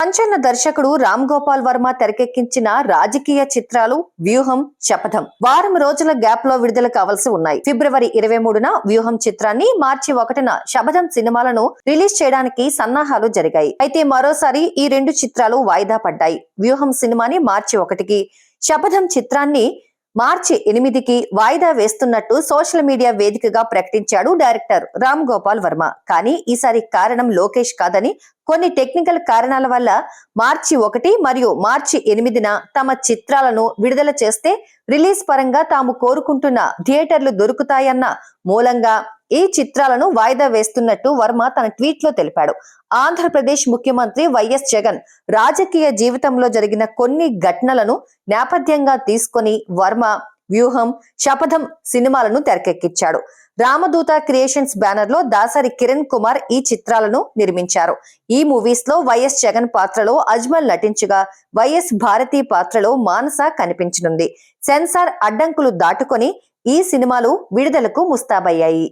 సంచలన దర్శకుడు రామ్ గోపాల్ వర్మ తెరకెక్కించిన రాజకీయ చిత్రాలు వ్యూహం, శపథం వారం రోజుల గ్యాప్ లో విడుదల కావాల్సి ఉన్నాయి. ఫిబ్రవరి 23న వ్యూహం చిత్రాన్ని, మార్చి 1న శపథం సినిమాలను రిలీజ్ చేయడానికి సన్నాహాలు జరిగాయి. అయితే మరోసారి ఈ రెండు చిత్రాలు వాయిదా పడ్డాయి. వ్యూహం సినిమాని మార్చి 1కి, శపథం చిత్రాన్ని మార్చి 8కి వాయిదా వేస్తున్నట్టు సోషల్ మీడియా వేదికగా ప్రకటించాడు డైరెక్టర్ రామ్ గోపాల్ వర్మ. కానీ ఈసారి కారణం లోకేష్ కాదని, కొన్ని టెక్నికల్ కారణాల వల్ల మార్చి 1 మరియు మార్చి 8న తమ చిత్రాలను విడుదల చేస్తే రిలీజ్ పరంగా తాము కోరుకుంటున్న థియేటర్లు దొరుకుతాయన్న మూలంగా ఈ చిత్రాలను వాయిదా వేస్తున్నట్టు వర్మ తన ట్వీట్ లో తెలిపాడు. ఆంధ్రప్రదేశ్ ముఖ్యమంత్రి వైఎస్ జగన్ రాజకీయ జీవితంలో జరిగిన కొన్ని ఘటనలను నేపథ్యంగా తీసుకొని వర్మ వ్యూహం, శపథం సినిమాలను తెరకెక్కించాడు. రామదూత క్రియేషన్స్ బ్యానర్ లో దాసరి కిరణ్ కుమార్ ఈ చిత్రాలను నిర్మించారు. ఈ మూవీస్ లో వైఎస్ జగన్ పాత్రలో అజ్మల్ నటించగా, వైఎస్ భారతి పాత్రలో మానస కనిపించనుంది. సెన్సార్ అడ్డంకులు దాటుకొని ఈ సినిమాలు విడుదలకు ముస్తాబయ్యాయి.